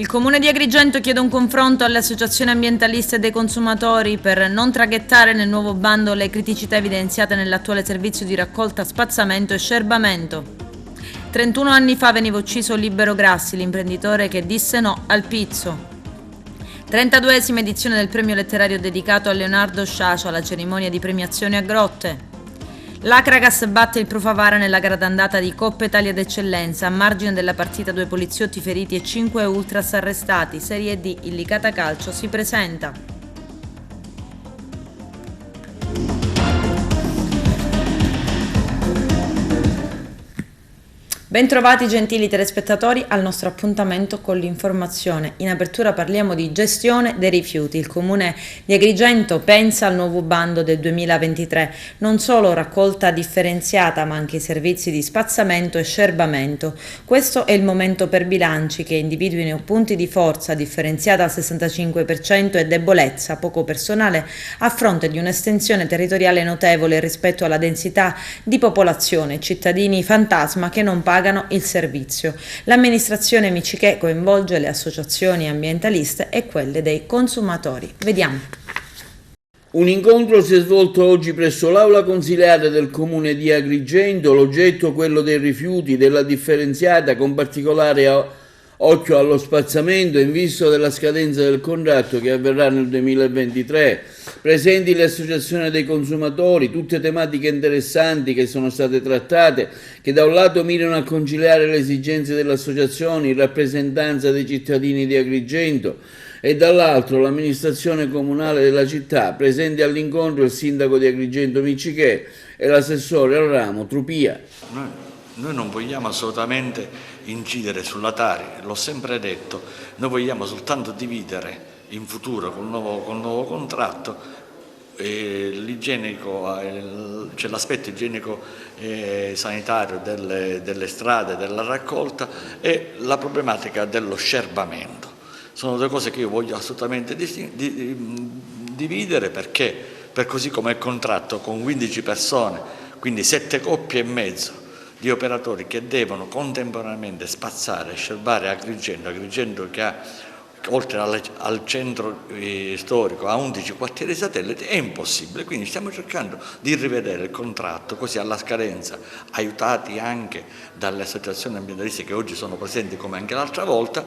Il Comune di Agrigento chiede un confronto alle associazioni ambientaliste e dei consumatori per non traghettare nel nuovo bando le criticità evidenziate nell'attuale servizio di raccolta, spazzamento e scerbamento. 31 anni fa veniva ucciso Libero Grassi, l'imprenditore che disse no al pizzo. 32esima edizione del premio letterario dedicato a Leonardo Sciascia, alla cerimonia di premiazione a Grotte. L'Acragas batte il Pro Favara nella gara d'andata di Coppa Italia d'Eccellenza. A margine della partita 2 poliziotti feriti e 5 ultras arrestati. Serie D, il Licata Calcio si presenta. Bentrovati gentili telespettatori al nostro appuntamento con l'informazione. In apertura parliamo di gestione dei rifiuti. Il Comune di Agrigento pensa al nuovo bando del 2023, non solo raccolta differenziata ma anche servizi di spazzamento e scerbamento. Questo è il momento per bilanci che individuino punti di forza differenziata al 65% e debolezza poco personale a fronte di un'estensione territoriale notevole rispetto alla densità di popolazione, cittadini fantasma che non pagano il servizio. L'amministrazione Micichè coinvolge le associazioni ambientaliste e quelle dei consumatori. Vediamo. Un incontro si è svolto oggi presso l'aula consiliare del comune di Agrigento, l'oggetto quello dei rifiuti, della differenziata con particolare occhio allo spazzamento in vista della scadenza del contratto che avverrà nel 2023. Presenti le associazioni dei consumatori, tutte tematiche interessanti che sono state trattate, che da un lato mirano a conciliare le esigenze delle associazioni in rappresentanza dei cittadini di Agrigento e dall'altro l'amministrazione comunale della città, presenti all'incontro il sindaco di Agrigento Micichè e l'assessore al ramo Trupia. Noi non vogliamo assolutamente incidere sulla Tari, l'ho sempre detto, noi vogliamo soltanto dividere in futuro col nuovo contratto l'igienico, c'è l'aspetto igienico sanitario delle strade, della raccolta e la problematica dello scerbamento. Sono due cose che io voglio assolutamente dividere perché per così come è il contratto con 15 persone, quindi 7 coppie e mezzo di operatori che devono contemporaneamente spazzare e scerbare Agrigento che ha, oltre al centro storico, ha 11 quartieri satelliti, è impossibile, quindi stiamo cercando di rivedere il contratto così alla scadenza, aiutati anche dalle associazioni ambientaliste che oggi sono presenti come anche l'altra volta,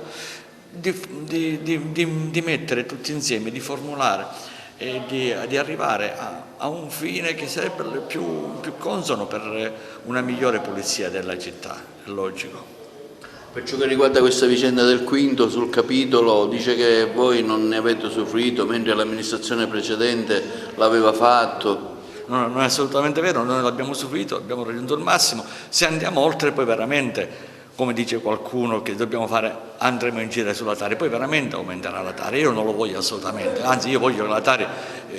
di mettere tutti insieme, di formulare e di arrivare a un fine che sarebbe più consono per una migliore pulizia della città, è logico. Per ciò che riguarda questa vicenda del quinto, sul capitolo dice che voi non ne avete usufruito mentre l'amministrazione precedente l'aveva fatto. No, non è assolutamente vero, noi l'abbiamo usufruito, abbiamo raggiunto il massimo, se andiamo oltre poi veramente, come dice qualcuno che dobbiamo fare, andremo in giro sulla Tari, poi veramente aumenterà la Tari, io non lo voglio assolutamente, anzi io voglio che la Tari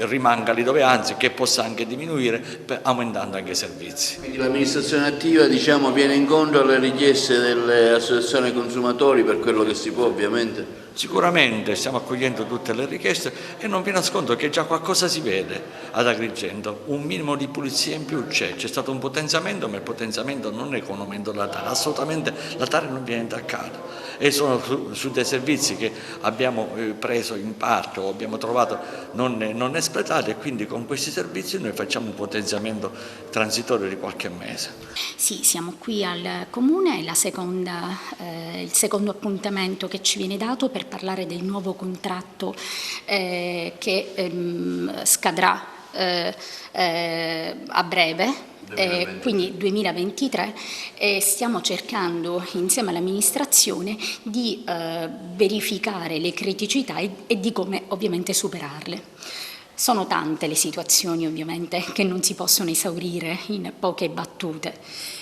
rimanga lì dove, anzi che possa anche diminuire aumentando anche i servizi. Quindi l'amministrazione attiva, diciamo, viene incontro alle richieste delle associazioni consumatori per quello che si può ovviamente? Sicuramente stiamo accogliendo tutte le richieste e non vi nascondo che già qualcosa si vede ad Agrigento, un minimo di pulizia in più c'è stato un potenziamento, ma il potenziamento non è con un aumento della Tari, assolutamente la Tari non viene intaccata e sono su dei servizi che abbiamo preso in parte o abbiamo trovato non espletati e quindi con questi servizi noi facciamo un potenziamento transitorio di qualche mese. Sì, siamo qui al Comune, il secondo appuntamento che ci viene dato per parlare del nuovo contratto che scadrà a breve. Quindi 2023, stiamo cercando insieme all'amministrazione di verificare le criticità e di come ovviamente superarle. Sono tante le situazioni ovviamente che non si possono esaurire in poche battute.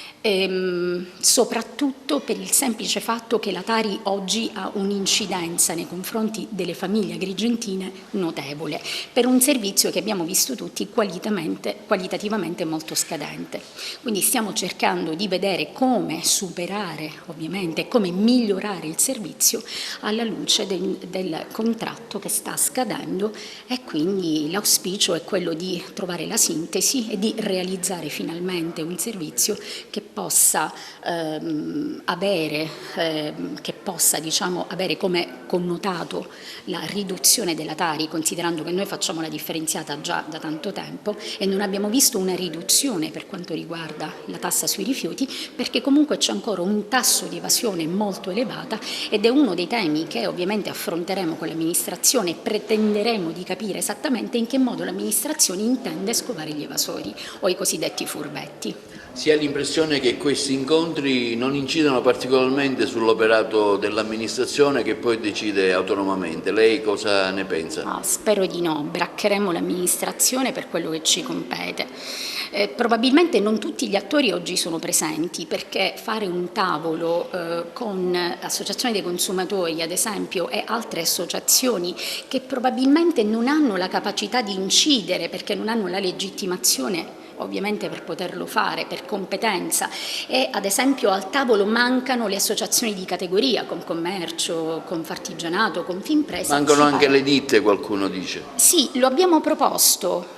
Soprattutto per il semplice fatto che la Tari oggi ha un'incidenza nei confronti delle famiglie agrigentine notevole, per un servizio che abbiamo visto tutti qualitativamente molto scadente. Quindi stiamo cercando di vedere come superare, ovviamente, come migliorare il servizio alla luce del contratto che sta scadendo e quindi l'auspicio è quello di trovare la sintesi e di realizzare finalmente un servizio che possa avere come connotato la riduzione della Tari, considerando che noi facciamo la differenziata già da tanto tempo e non abbiamo visto una riduzione per quanto riguarda la tassa sui rifiuti, perché comunque c'è ancora un tasso di evasione molto elevata ed è uno dei temi che ovviamente affronteremo con l'amministrazione e pretenderemo di capire esattamente in che modo l'amministrazione intende scovare gli evasori o i cosiddetti furbetti. Si ha l'impressione che questi incontri non incidano particolarmente sull'operato dell'amministrazione che poi decide autonomamente. Lei cosa ne pensa? No, spero di no, braccheremo l'amministrazione per quello che ci compete. Probabilmente non tutti gli attori oggi sono presenti, perché fare un tavolo con associazioni dei consumatori, ad esempio, e altre associazioni che probabilmente non hanno la capacità di incidere perché non hanno la legittimazione ovviamente per poterlo fare, per competenza, e ad esempio al tavolo mancano le associazioni di categoria, Confcommercio, Confartigianato, Confimpresa. Mancano anche le ditte, qualcuno dice. Sì, lo abbiamo proposto.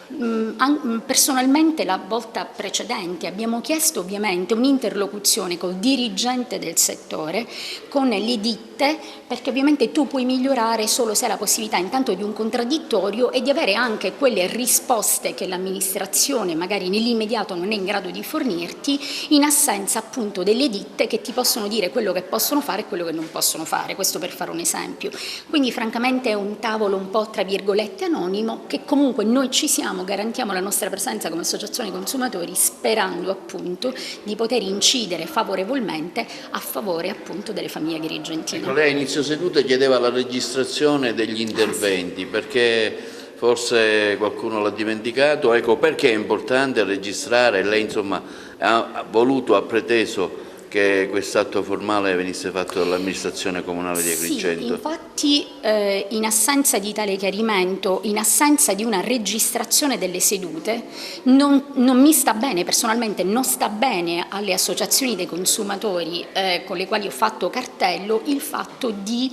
Personalmente la volta precedente abbiamo chiesto ovviamente un'interlocuzione col dirigente del settore, con le ditte, perché ovviamente tu puoi migliorare solo se hai la possibilità intanto di un contraddittorio e di avere anche quelle risposte che l'amministrazione magari nell'immediato non è in grado di fornirti, in assenza appunto delle ditte che ti possono dire quello che possono fare e quello che non possono fare, questo per fare un esempio. Quindi francamente è un tavolo un po' tra virgolette anonimo, che comunque noi ci siamo, garantiamo la nostra presenza come associazione consumatori, sperando appunto di poter incidere favorevolmente a favore appunto delle famiglie agrigentine. Ecco, lei a inizio seduta chiedeva la registrazione degli interventi, perché forse qualcuno l'ha dimenticato. Ecco, perché è importante registrare? Lei insomma ha voluto, ha preteso che quest'atto formale venisse fatto dall'amministrazione comunale di Agrigento. Sì, infatti in assenza di tale chiarimento, in assenza di una registrazione delle sedute, non mi sta bene, personalmente non sta bene alle associazioni dei consumatori con le quali ho fatto cartello il fatto di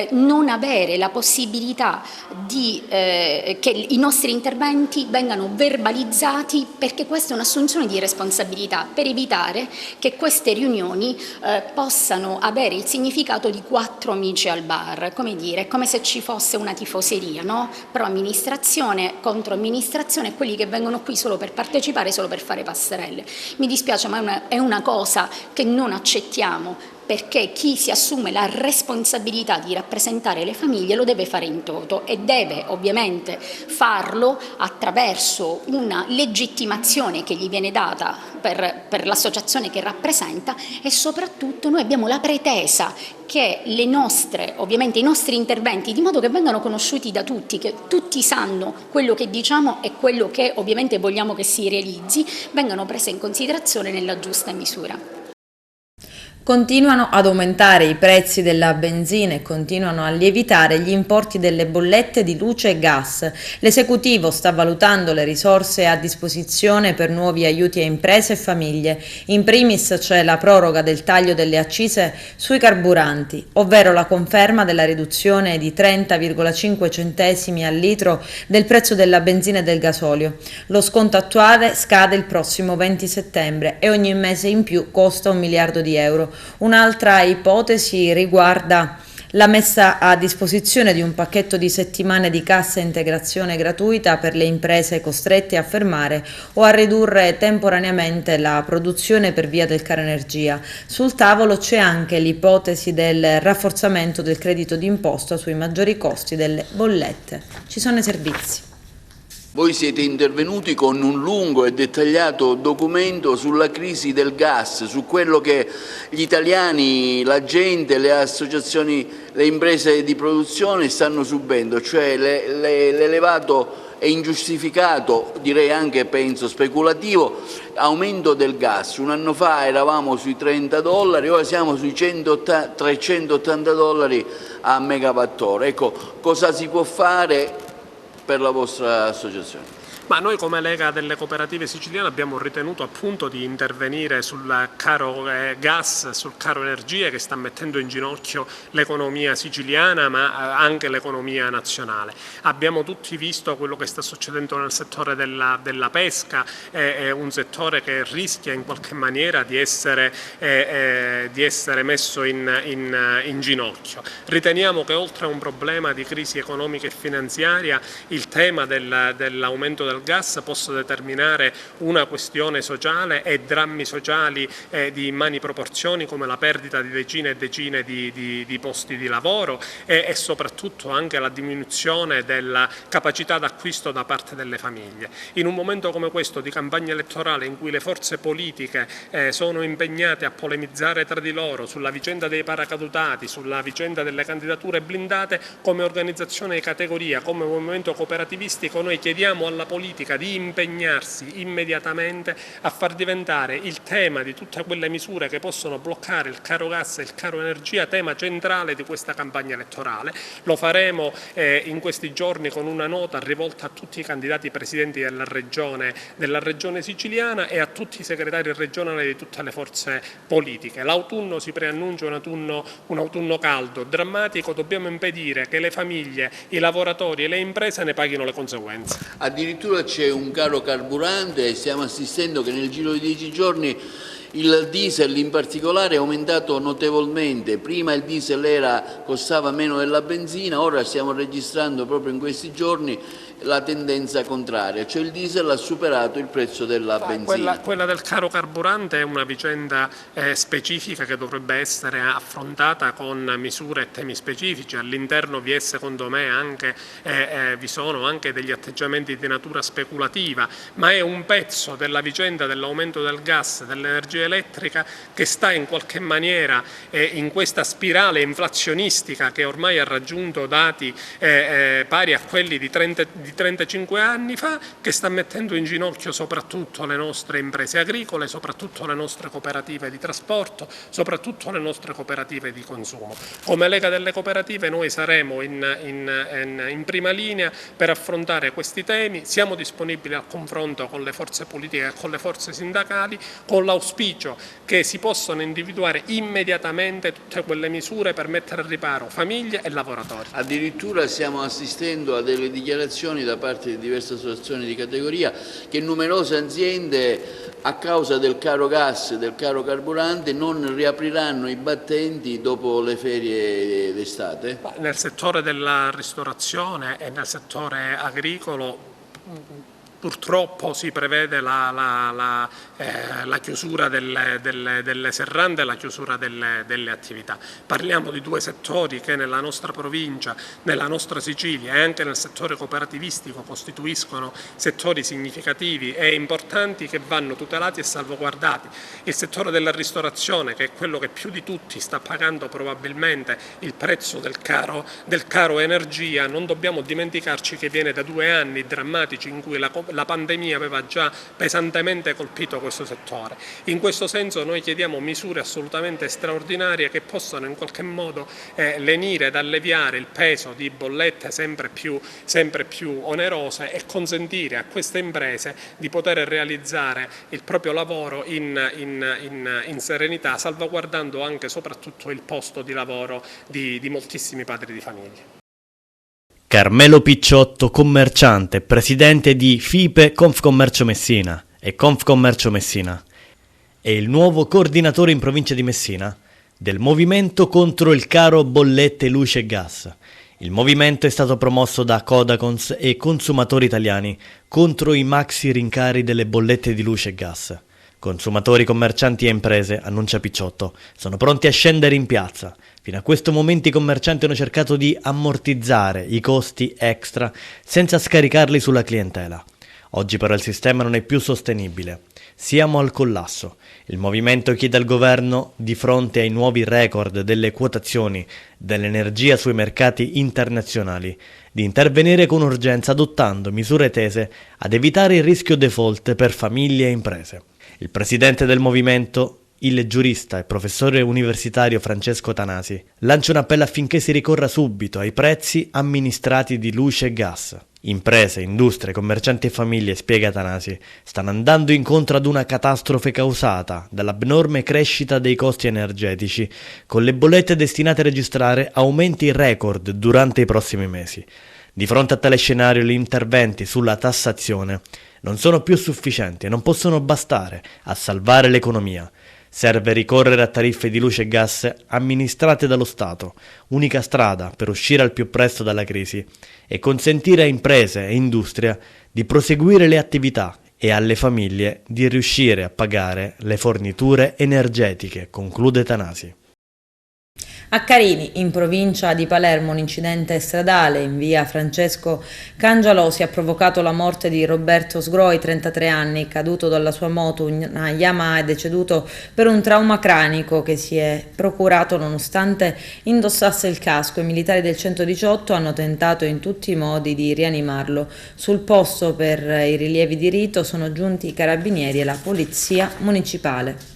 non avere la possibilità di che i nostri interventi vengano verbalizzati, perché questa è un'assunzione di responsabilità per evitare che queste riunioni possano avere il significato di 4 amici al bar, come dire, come se ci fosse una tifoseria, no? Pro amministrazione, contro amministrazione, quelli che vengono qui solo per partecipare, solo per fare passerelle. Mi dispiace, ma è una cosa che non accettiamo, perché chi si assume la responsabilità di rappresentare le famiglie lo deve fare in toto e deve ovviamente farlo attraverso una legittimazione che gli viene data per l'associazione che rappresenta, e soprattutto noi abbiamo la pretesa che ovviamente i nostri interventi, di modo che vengano conosciuti da tutti, che tutti sanno quello che diciamo e quello che ovviamente vogliamo che si realizzi, vengano prese in considerazione nella giusta misura. Continuano ad aumentare i prezzi della benzina e continuano a lievitare gli importi delle bollette di luce e gas. L'esecutivo sta valutando le risorse a disposizione per nuovi aiuti a imprese e famiglie. In primis c'è la proroga del taglio delle accise sui carburanti, ovvero la conferma della riduzione di 30,5 centesimi al litro del prezzo della benzina e del gasolio. Lo sconto attuale scade il prossimo 20 settembre e ogni mese in più costa 1 miliardo di euro. Un'altra ipotesi riguarda la messa a disposizione di un pacchetto di settimane di cassa integrazione gratuita per le imprese costrette a fermare o a ridurre temporaneamente la produzione per via del caro energia. Sul tavolo c'è anche l'ipotesi del rafforzamento del credito d'imposta sui maggiori costi delle bollette. Ci sono i servizi. Voi siete intervenuti con un lungo e dettagliato documento sulla crisi del gas, su quello che gli italiani, la gente, le associazioni, le imprese di produzione stanno subendo, cioè l'elevato e ingiustificato, direi anche penso speculativo, aumento del gas. Un anno fa eravamo sui $30, ora siamo sui $380 a megawattora. Ecco, cosa si può fare per la vostra associazione? Ma noi come Lega delle Cooperative Siciliane abbiamo ritenuto appunto di intervenire sul caro gas, sul caro energia che sta mettendo in ginocchio l'economia siciliana ma anche l'economia nazionale. Abbiamo tutti visto quello che sta succedendo nel settore della pesca, è un settore che rischia in qualche maniera di essere messo in ginocchio. Riteniamo che oltre a un problema di crisi economica e finanziaria il tema dell'aumento del gas possa determinare una questione sociale e drammi sociali di immani proporzioni come la perdita di decine e decine di posti di lavoro e soprattutto anche la diminuzione della capacità d'acquisto da parte delle famiglie. In un momento come questo di campagna elettorale in cui le forze politiche sono impegnate a polemizzare tra di loro sulla vicenda dei paracadutati, sulla vicenda delle candidature blindate, come organizzazione di categoria, come movimento cooperativistico noi chiediamo alla politica di impegnarsi immediatamente a far diventare il tema di tutte quelle misure che possono bloccare il caro gas e il caro energia tema centrale di questa campagna elettorale. Lo faremo in questi giorni con una nota rivolta a tutti i candidati presidenti della regione siciliana e a tutti i segretari regionali di tutte le forze politiche. L'autunno si preannuncia un autunno caldo, drammatico, dobbiamo impedire che le famiglie, i lavoratori e le imprese ne paghino le conseguenze. Addirittura c'è un caro carburante e stiamo assistendo che nel giro di 10 giorni il diesel in particolare è aumentato notevolmente. Prima il diesel costava meno della benzina, ora stiamo registrando proprio in questi giorni la tendenza contraria, cioè il diesel ha superato il prezzo della benzina. Quella del caro carburante è una vicenda specifica che dovrebbe essere affrontata con misure e temi specifici. All'interno vi sono anche degli atteggiamenti di natura speculativa, ma è un pezzo della vicenda dell'aumento del gas, dell'energia elettrica che sta in qualche maniera in questa spirale inflazionistica che ormai ha raggiunto dati pari a quelli di 35 anni fa, che sta mettendo in ginocchio soprattutto le nostre imprese agricole, soprattutto le nostre cooperative di trasporto, soprattutto le nostre cooperative di consumo. Come Lega delle Cooperative noi saremo in prima linea per affrontare questi temi, siamo disponibili al confronto con le forze politiche e con le forze sindacali, con l'auspicio che si possano individuare immediatamente tutte quelle misure per mettere al riparo famiglie e lavoratori. Addirittura stiamo assistendo a delle dichiarazioni da parte di diverse associazioni di categoria che numerose aziende a causa del caro gas e del caro carburante non riapriranno i battenti dopo le ferie d'estate? Nel settore della ristorazione e nel settore agricolo purtroppo si prevede la chiusura delle serrande e la chiusura delle attività. Parliamo di due settori che nella nostra provincia, nella nostra Sicilia e anche nel settore cooperativistico costituiscono settori significativi e importanti che vanno tutelati e salvaguardati. Il settore della ristorazione, che è quello che più di tutti sta pagando probabilmente il prezzo del caro energia, non dobbiamo dimenticarci che viene da 2 anni drammatici in cui la pandemia aveva già pesantemente colpito questo settore. In questo senso noi chiediamo misure assolutamente straordinarie che possano in qualche modo lenire ed alleviare il peso di bollette sempre più onerose e consentire a queste imprese di poter realizzare il proprio lavoro in serenità, salvaguardando anche e soprattutto il posto di lavoro di moltissimi padri di famiglia. Carmelo Picciotto, commerciante, presidente di FIPE Confcommercio Messina e Confcommercio Messina, è il nuovo coordinatore in provincia di Messina del movimento contro il caro bollette luce e gas. Il movimento è stato promosso da Codacons e consumatori italiani contro i maxi rincari delle bollette di luce e gas. Consumatori, commercianti e imprese, annuncia Picciotto, sono pronti a scendere in piazza. Fino a questo momento i commercianti hanno cercato di ammortizzare i costi extra senza scaricarli sulla clientela. Oggi però il sistema non è più sostenibile. Siamo al collasso. Il movimento chiede al governo, di fronte ai nuovi record delle quotazioni dell'energia sui mercati internazionali, di intervenire con urgenza adottando misure tese ad evitare il rischio default per famiglie e imprese. Il presidente del movimento, il giurista e professore universitario Francesco Tanasi, lancia un appello affinché si ricorra subito ai prezzi amministrati di luce e gas. Imprese, industrie, commercianti e famiglie, spiega Tanasi, stanno andando incontro ad una catastrofe causata dall'abnorme crescita dei costi energetici, con le bollette destinate a registrare aumenti record durante i prossimi mesi. Di fronte a tale scenario, gli interventi sulla tassazione non sono più sufficienti e non possono bastare a salvare l'economia. Serve ricorrere a tariffe di luce e gas amministrate dallo Stato, unica strada per uscire al più presto dalla crisi e consentire a imprese e industria di proseguire le attività e alle famiglie di riuscire a pagare le forniture energetiche, conclude Tanasi. A Carini, in provincia di Palermo, un incidente stradale in via Francesco Cangialosi ha provocato la morte di Roberto Sgroi, 33 anni, caduto dalla sua moto, una Yamaha, e deceduto per un trauma cranico che si è procurato nonostante indossasse il casco. I militari del 118 hanno tentato in tutti i modi di rianimarlo. Sul posto per i rilievi di rito sono giunti i carabinieri e la polizia municipale.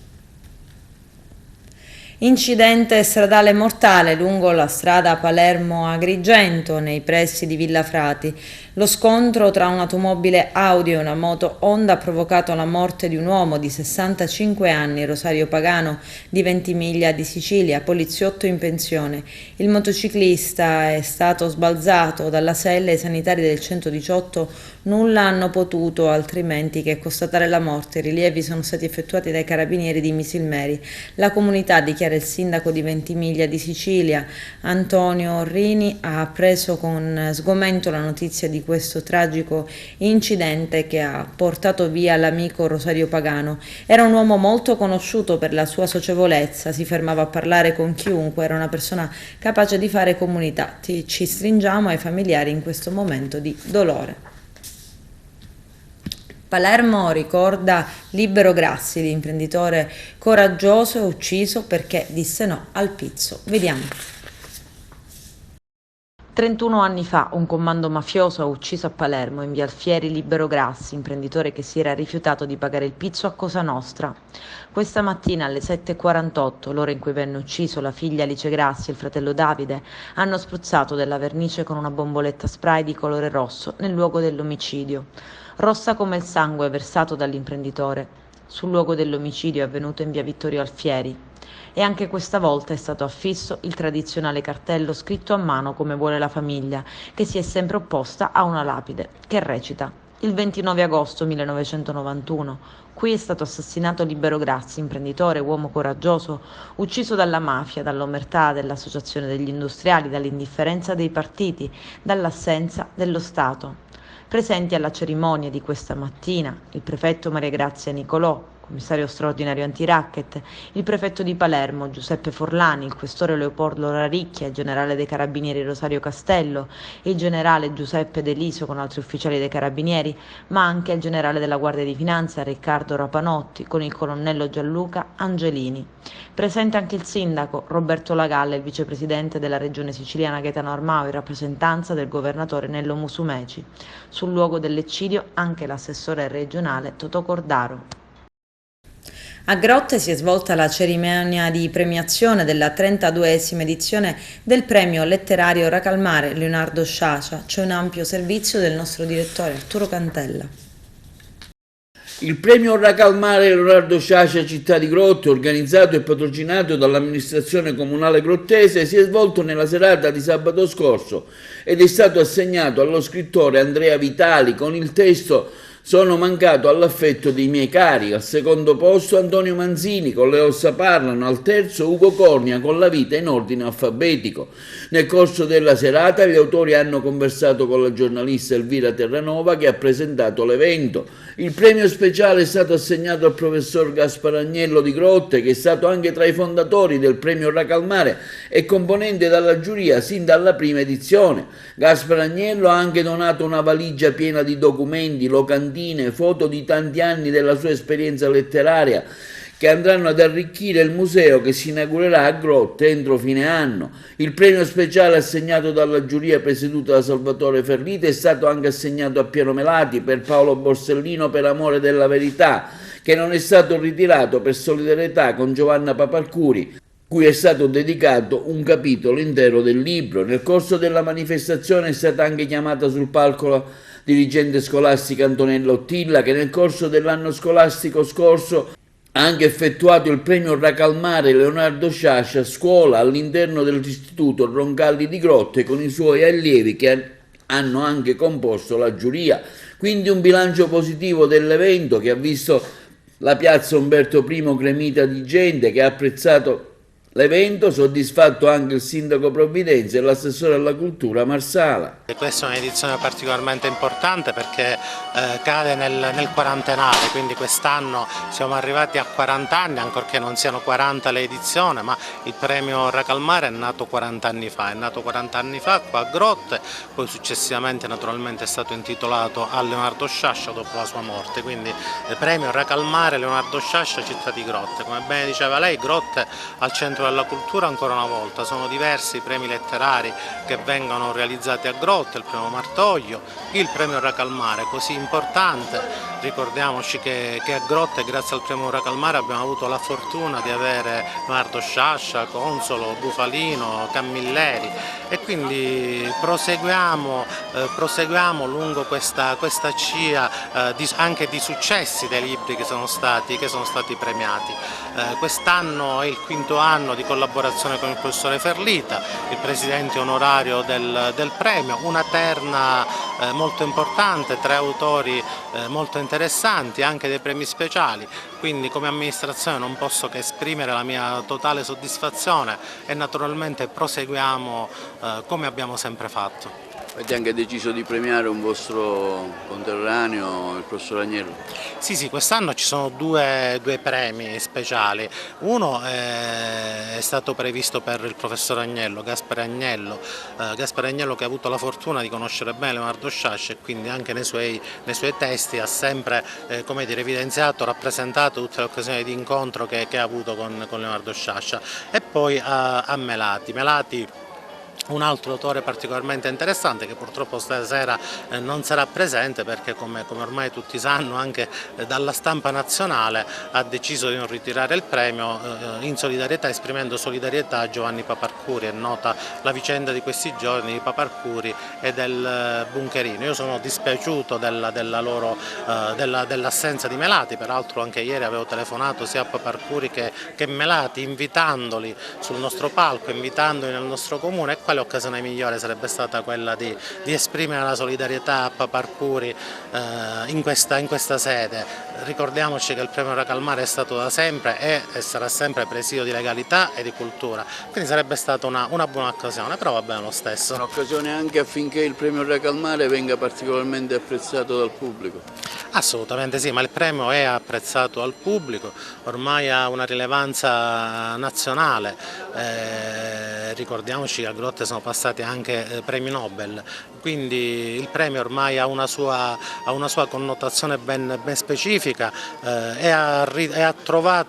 Incidente stradale mortale lungo la strada Palermo-Agrigento, nei pressi di Villa Frati. Lo scontro tra un'automobile Audi e una moto Honda ha provocato la morte di un uomo di 65 anni, Rosario Pagano, di Ventimiglia di Sicilia, poliziotto in pensione. Il motociclista è stato sbalzato dalla sella e i sanitari del 118 nulla hanno potuto altrimenti che constatare la morte. I rilievi sono stati effettuati dai carabinieri di Misilmeri. La comunità, dichiara il sindaco di Ventimiglia di Sicilia, Antonio Orrini, ha preso con sgomento la notizia di questo tragico incidente che ha portato via l'amico Rosario Pagano. Era un uomo molto conosciuto per la sua socievolezza, si fermava a parlare con chiunque, era una persona capace di fare comunità. Ci stringiamo ai familiari in questo momento di dolore. Palermo ricorda Libero Grassi, l'imprenditore coraggioso, ucciso perché disse no al pizzo. Vediamo. 31 anni fa un comando mafioso ha ucciso a Palermo, in via Alfieri, Libero Grassi, imprenditore che si era rifiutato di pagare il pizzo a Cosa Nostra. Questa mattina alle 7:48, l'ora in cui venne ucciso la figlia Alice Grassi e il fratello Davide, hanno spruzzato della vernice con una bomboletta spray di colore rosso nel luogo dell'omicidio. Rossa come il sangue versato dall'imprenditore. Sul luogo dell'omicidio avvenuto in via Vittorio Alfieri. E anche questa volta è stato affisso il tradizionale cartello scritto a mano come vuole la famiglia, che si è sempre opposta a una lapide, che recita: il 29 agosto 1991, qui è stato assassinato Libero Grassi, imprenditore, uomo coraggioso, ucciso dalla mafia, dall'omertà dell'associazione degli industriali, dall'indifferenza dei partiti, dall'assenza dello Stato. Presenti alla cerimonia di questa mattina il prefetto Maria Grazia Nicolò, commissario straordinario antiracket, il prefetto di Palermo Giuseppe Forlani, il questore Leopoldo Raricchia, il generale dei carabinieri Rosario Castello, il generale Giuseppe De Liso con altri ufficiali dei carabinieri, ma anche il generale della Guardia di Finanza Riccardo Rapanotti con il colonnello Gianluca Angelini. Presente anche il sindaco Roberto Lagalla e il vicepresidente della regione siciliana Gaetano Armao in rappresentanza del governatore Nello Musumeci. Sul luogo dell'eccidio anche l'assessore regionale Totò Cordaro. A Grotte si è svolta la cerimonia di premiazione della 32esima edizione del premio letterario Racalmare Leonardo Sciascia. C'è un ampio servizio del nostro direttore Arturo Cantella. Il premio Racalmare Leonardo Sciascia Città di Grotte, organizzato e patrocinato dall'amministrazione comunale grottese, si è svolto nella serata di sabato scorso ed è stato assegnato allo scrittore Andrea Vitali con il testo "Sono mancato all'affetto dei miei cari", al secondo posto Antonio Manzini con "Le ossa parlano", al terzo Ugo Cornia con "La vita in ordine alfabetico". Nel corso della serata gli autori hanno conversato con la giornalista Elvira Terranova che ha presentato l'evento. Il premio speciale è stato assegnato al professor Gaspar Agnello di Grotte, che è stato anche tra i fondatori del premio Racalmare e componente della giuria sin dalla prima edizione. Gaspar Agnello ha anche donato una valigia piena di documenti, locandine, foto di tanti anni della sua esperienza letteraria, che andranno ad arricchire il museo che si inaugurerà a Grotte entro fine anno. Il premio speciale assegnato dalla giuria presieduta da Salvatore Ferlita è stato anche assegnato a Piero Melati per Paolo Borsellino per Amore della verità, che non è stato ritirato per solidarietà con Giovanna Papalcuri. cui è stato dedicato un capitolo intero del libro. Nel corso della manifestazione è stata anche chiamata sul palco la dirigente scolastica Antonella Ottilla, che nel corso dell'anno scolastico scorso ha anche effettuato il premio Racalmare Leonardo Sciascia scuola all'interno dell'istituto Roncalli di Grotte con i suoi allievi che hanno anche composto la giuria. Quindi un bilancio positivo dell'evento che ha visto la piazza Umberto I gremita di gente che ha apprezzato l'evento, soddisfatto anche il sindaco Provvidenza e l'assessore alla cultura Marsala. Questa è un'edizione particolarmente importante perché cade nel quarantenale, quindi quest'anno siamo arrivati a 40 anni, ancorché non siano 40 le edizioni, ma il premio Racalmare è nato 40 anni fa, qua a Grotte, poi successivamente naturalmente è stato intitolato a Leonardo Sciascia dopo la sua morte, quindi il premio Racalmare Leonardo Sciascia città di Grotte. Come bene diceva lei, Grotte al centro della cultura ancora una volta, sono diversi i premi letterari che vengono realizzati a Grotte, il premio Martoglio, il premio Racalmare così importante. Ricordiamoci che a Grotte grazie al premio Racalmare abbiamo avuto la fortuna di avere Leonardo Sciascia, Consolo, Bufalino, Camilleri e quindi proseguiamo lungo questa scia anche di successi dei libri che sono stati premiati. Quest'anno è il quinto anno di collaborazione con il professore Ferlita, il presidente onorario del premio, una terna molto importante, 3 autori molto interessanti, anche dei premi speciali, quindi come amministrazione non posso che esprimere la mia totale soddisfazione e naturalmente proseguiamo come abbiamo sempre fatto. Avete anche deciso di premiare un vostro conterraneo, il professor Agnello? Sì, quest'anno ci sono due premi speciali. Uno è stato previsto per il professor Agnello, Gaspare Agnello che ha avuto la fortuna di conoscere bene Leonardo Sciascia e quindi anche nei suoi testi ha sempre evidenziato, rappresentato tutte le occasioni di incontro che ha avuto con Leonardo Sciascia. E poi a Melati, un altro autore particolarmente interessante che purtroppo stasera non sarà presente perché come ormai tutti sanno anche dalla stampa nazionale ha deciso di non ritirare il premio in solidarietà, esprimendo solidarietà a Giovanni Paparcuri. È nota la vicenda di questi giorni di Paparcuri e del Buncherino. Io sono dispiaciuto dell'assenza di Melati, peraltro anche ieri avevo telefonato sia a Paparcuri che Melati invitandoli sul nostro palco, invitandoli nel nostro comune e l'occasione migliore sarebbe stata quella di esprimere la solidarietà a Paparcuri in questa sede. Ricordiamoci che il premio Racalmare è stato da sempre e sarà sempre presidio di legalità e di cultura, quindi sarebbe stata una buona occasione, però va bene lo stesso. Un'occasione anche affinché il premio Racalmare venga particolarmente apprezzato dal pubblico? Assolutamente sì, ma il premio è apprezzato dal pubblico, ormai ha una rilevanza nazionale, ricordiamoci che a Grotte sono passati anche premi Nobel, quindi il premio ormai ha una sua connotazione ben specifica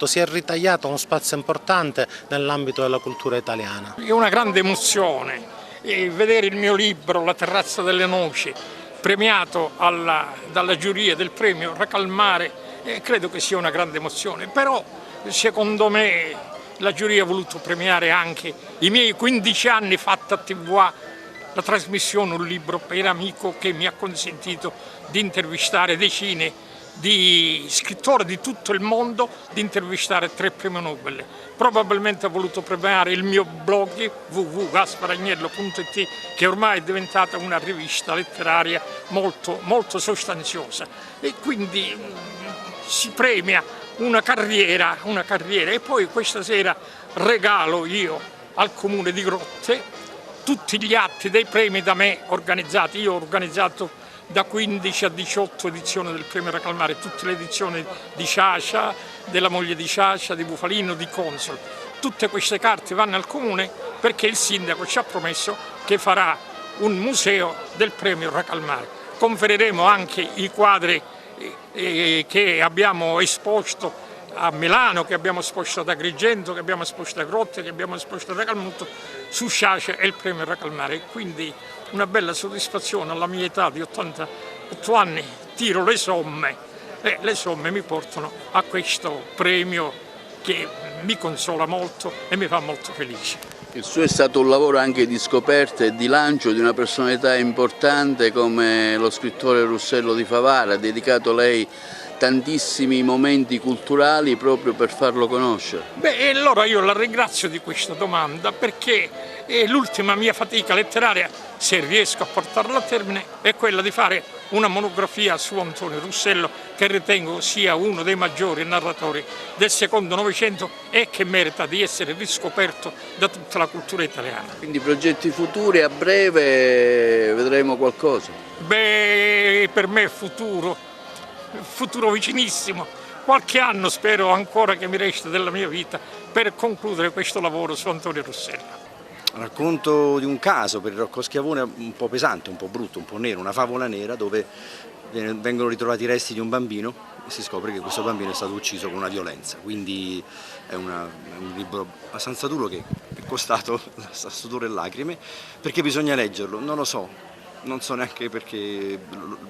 si è ritagliato uno spazio importante nell'ambito della cultura italiana. È una grande emozione vedere il mio libro La terrazza delle noci premiato dalla giuria del premio Racalmare, credo che sia una grande emozione, però secondo me la giuria ha voluto premiare anche i miei 15 anni fatta a TVA, la trasmissione Un libro per amico che mi ha consentito di intervistare decine di scrittori di tutto il mondo, di intervistare 3 premi Nobel. Probabilmente ha voluto premiare il mio blog www.gasparagnello.it che ormai è diventata una rivista letteraria molto, molto sostanziosa e quindi si premia una carriera e poi questa sera regalo io al Comune di Grotte tutti gli atti dei premi da me organizzati. Io ho organizzato da 15 a 18 edizioni del premio Racalmare, tutte le edizioni di Sciascia, della moglie di Sciascia, di Bufalino, di Consolo. Tutte queste carte vanno al Comune perché il sindaco ci ha promesso che farà un museo del premio Racalmare. Conferiremo anche i quadri che abbiamo esposto a Milano, che abbiamo esposto ad Agrigento, che abbiamo esposto a Grotte, che abbiamo esposto ad Acalmuto, su Sciascia e il premio Racalmare. Quindi una bella soddisfazione alla mia età di 88 anni, le somme mi portano a questo premio che mi consola molto e mi fa molto felice. Il suo è stato un lavoro anche di scoperta e di lancio di una personalità importante come lo scrittore Russello di Favara. Ha dedicato lei tantissimi momenti culturali proprio per farlo conoscere. Beh, allora io la ringrazio di questa domanda, perché l'ultima mia fatica letteraria, se riesco a portarla a termine, è quella di fare una monografia su Antonio Russello, che ritengo sia uno dei maggiori narratori del secondo Novecento e che merita di essere riscoperto da tutta la cultura italiana. Quindi progetti futuri, a breve vedremo qualcosa? Beh, per me è futuro vicinissimo, qualche anno spero ancora che mi resta della mia vita per concludere questo lavoro su Antonio Russello. Racconto di un caso per il Rocco Schiavone un po' pesante, un po' brutto, un po' nero, una favola nera dove vengono ritrovati i resti di un bambino e si scopre che questo bambino è stato ucciso con una violenza, quindi è un libro abbastanza duro che è costato sudore e lacrime, perché bisogna leggerlo, non lo so, non so neanche perché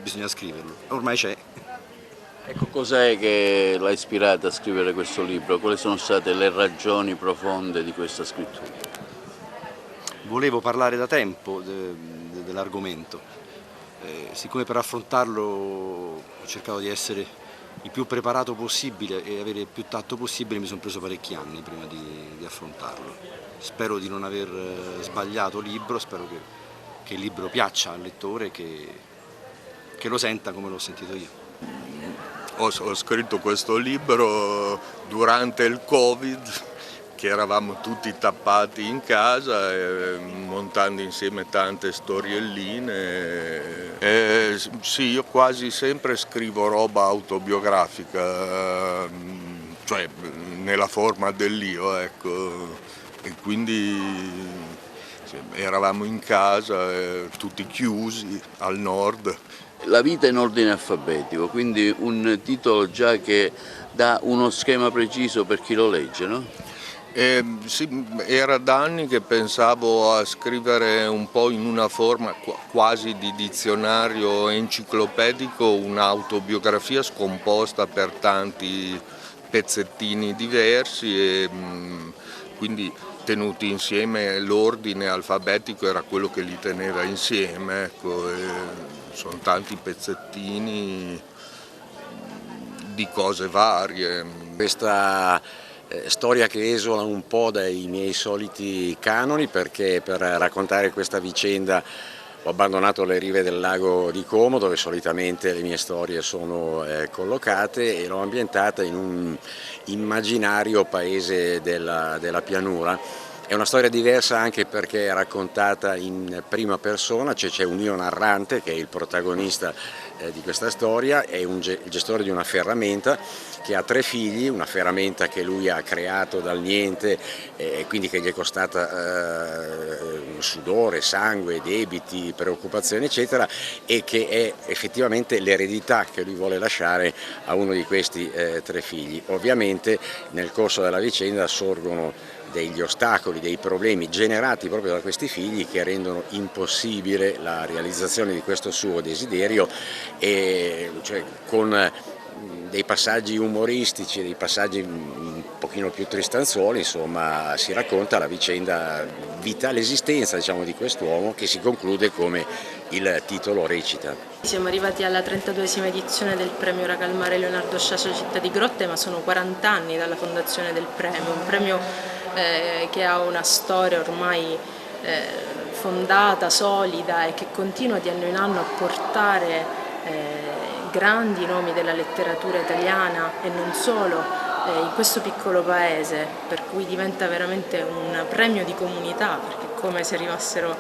bisogna scriverlo, ormai c'è. Ecco, cos'è che l'ha ispirata a scrivere questo libro? Quali sono state le ragioni profonde di questa scrittura? Volevo parlare da tempo dell'argomento, siccome per affrontarlo ho cercato di essere il più preparato possibile e avere il più tatto possibile, mi sono preso parecchi anni prima di affrontarlo. Spero di non aver sbagliato libro, spero che il libro piaccia al lettore, che lo senta come l'ho sentito io. Ho scritto questo libro durante il Covid, che eravamo tutti tappati in casa, montando insieme tante storielline. Sì, io quasi sempre scrivo roba autobiografica, cioè nella forma dell'io, ecco. E quindi eravamo in casa, tutti chiusi al nord. La vita in ordine alfabetico, quindi un titolo già che dà uno schema preciso per chi lo legge, no? Sì, era da anni che pensavo a scrivere un po' in una forma quasi di dizionario enciclopedico, un'autobiografia scomposta per tanti pezzettini diversi e quindi tenuti insieme l'ordine alfabetico era quello che li teneva insieme, ecco, sono tanti pezzettini di cose varie. Questa storia che esula un po' dai miei soliti canoni, perché per raccontare questa vicenda ho abbandonato le rive del lago di Como, dove solitamente le mie storie sono collocate, e l'ho ambientata in un immaginario paese della pianura. È una storia diversa anche perché è raccontata in prima persona, cioè c'è un io narrante che è il protagonista di questa storia, è il gestore di una ferramenta che ha 3 figli, una ferramenta che lui ha creato dal niente e quindi che gli è costata sudore, sangue, debiti, preoccupazioni eccetera, e che è effettivamente l'eredità che lui vuole lasciare a uno di questi 3 figli. Ovviamente nel corso della vicenda sorgono degli ostacoli, dei problemi generati proprio da questi figli che rendono impossibile la realizzazione di questo suo desiderio, e cioè con dei passaggi umoristici, dei passaggi un pochino più tristanzuoli, insomma si racconta la vicenda vitale, l'esistenza diciamo di quest'uomo, che si conclude come il titolo recita. Siamo arrivati alla 32esima edizione del premio Racalmare Leonardo Sciascia Città di Grotte, ma sono 40 anni dalla fondazione del premio, un premio che ha una storia ormai fondata, solida, e che continua di anno in anno a portare grandi nomi della letteratura italiana e non solo in questo piccolo paese, per cui diventa veramente un premio di comunità, perché è come se arrivassero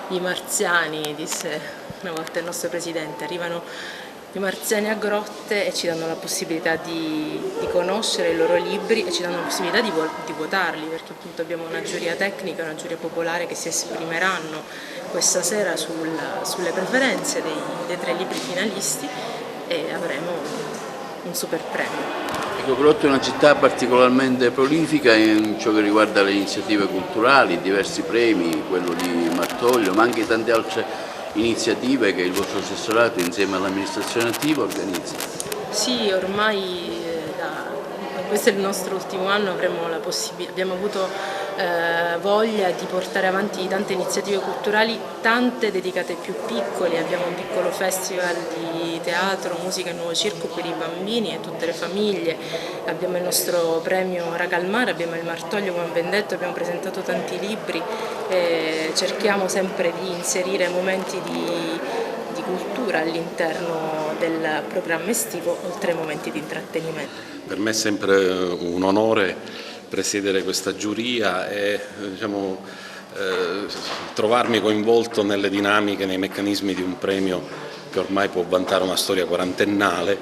i marziani, disse una volta il nostro presidente, arrivano i marziani a Grotte e ci danno la possibilità di conoscere i loro libri e ci danno la possibilità di votarli, perché appunto abbiamo una giuria tecnica, una giuria popolare che si esprimeranno questa sera sulle preferenze dei 3 libri finalisti, e avremo un super premio. Ecco, Grotte è una città particolarmente prolifica in ciò che riguarda le iniziative culturali, diversi premi, quello di Martoglio, ma anche tante altre iniziative che il vostro assessorato insieme all'amministrazione attiva organizza. Sì, ormai questo è il nostro ultimo anno, abbiamo avuto voglia di portare avanti tante iniziative culturali, tante dedicate ai più piccoli. Abbiamo un piccolo festival di teatro, musica e nuovo circo per i bambini e tutte le famiglie, abbiamo il nostro premio Racalmare, abbiamo il Martoglio, come ben detto, abbiamo presentato tanti libri, cerchiamo sempre di inserire momenti di cultura all'interno del programma estivo, oltre ai momenti di intrattenimento. Per me è sempre un onore presiedere questa giuria e trovarmi coinvolto nelle dinamiche, nei meccanismi di un premio che ormai può vantare una storia quarantennale,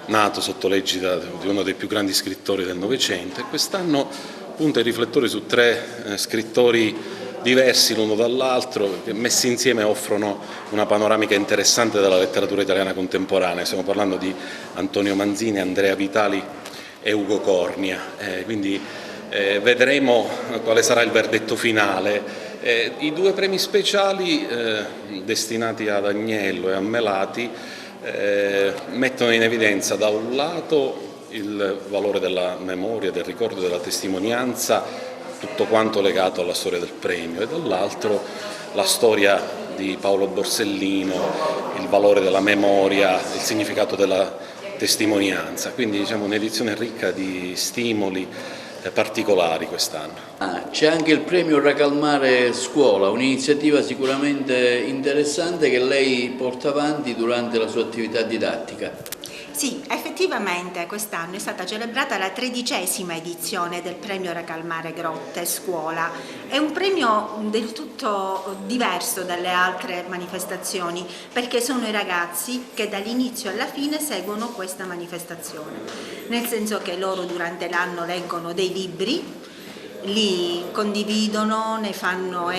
nato sotto l'egida di uno dei più grandi scrittori del Novecento, e quest'anno punta i riflettori su 3 scrittori diversi l'uno dall'altro, che messi insieme offrono una panoramica interessante della letteratura italiana contemporanea. Stiamo parlando di Antonio Manzini, Andrea Vitali e Ugo Cornia, quindi vedremo quale sarà il verdetto finale. I 2 premi speciali destinati ad Agnello e a Melati mettono in evidenza da un lato il valore della memoria, del ricordo, della testimonianza, tutto quanto legato alla storia del premio, e dall'altro la storia di Paolo Borsellino, il valore della memoria, il significato della testimonianza, quindi un'edizione ricca di stimoli particolari quest'anno. C'è anche il premio Racalmare Scuola, un'iniziativa sicuramente interessante che lei porta avanti durante la sua attività didattica. Sì, effettivamente quest'anno è stata celebrata la 13ª edizione del premio Racalmare Grotte Scuola. È un premio del tutto diverso dalle altre manifestazioni, perché sono i ragazzi che dall'inizio alla fine seguono questa manifestazione, nel senso che loro durante l'anno leggono dei libri, li condividono, ne fanno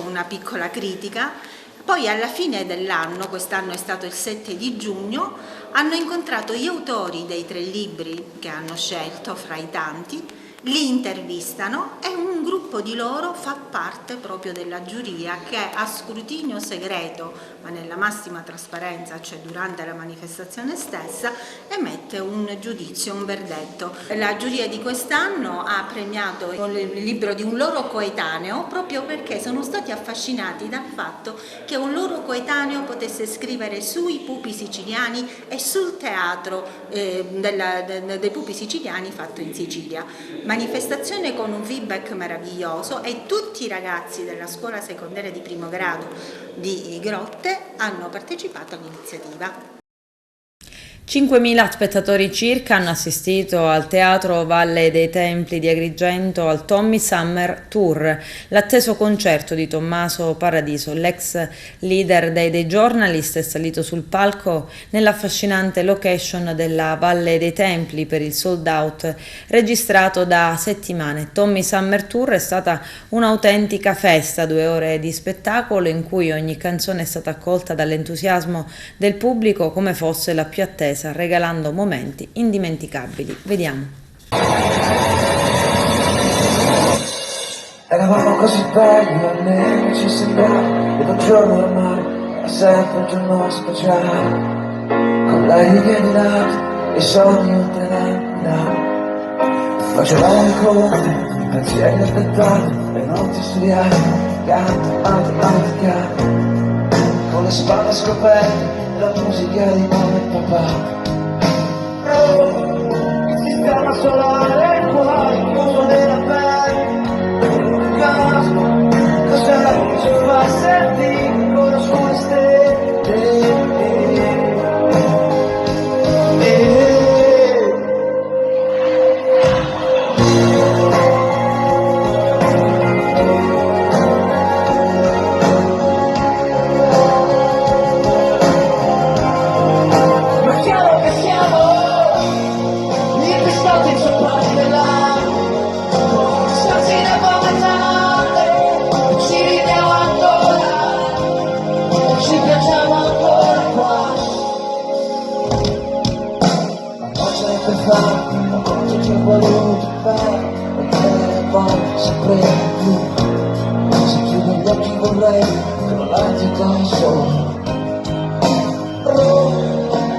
una piccola critica. Poi alla fine dell'anno, quest'anno è stato il 7 di giugno, hanno incontrato gli autori dei 3 libri che hanno scelto fra i tanti, li intervistano e un gruppo di loro fa parte proprio della giuria che a scrutinio segreto, ma nella massima trasparenza, cioè durante la manifestazione stessa, emette un giudizio, un verdetto. La giuria di quest'anno ha premiato il libro di un loro coetaneo proprio perché sono stati affascinati dal fatto che un loro coetaneo potesse scrivere sui pupi siciliani e sul teatro dei pupi siciliani fatto in Sicilia. Manifestazione con un feedback meraviglioso, e tutti i ragazzi della scuola secondaria di primo grado di Grotte hanno partecipato all'iniziativa. 5.000 spettatori circa hanno assistito al Teatro Valle dei Templi di Agrigento al Tommy Summer Tour, l'atteso concerto di Tommaso Paradiso. L'ex leader dei Journalist è salito sul palco nell'affascinante location della Valle dei Templi per il sold out registrato da settimane. Tommy Summer Tour è stata un'autentica festa, 2 ore di spettacolo in cui ogni canzone è stata accolta dall'entusiasmo del pubblico come fosse la più attesa, regalando momenti indimenticabili. Vediamo. Eravamo così belli, almeno ci sembrava, ed un giorno al mare era sempre un giorno speciale, con le righe di lato e i sogni oltre la facevamo i conti, pensieri aspettati, le notti studiate, canto, con le spalle scoperte, la musica di mamma e papà. Il sistema solare, il cuore, il fumo della pelle. Cos'è che ci fa sentire ancora sulle stelle?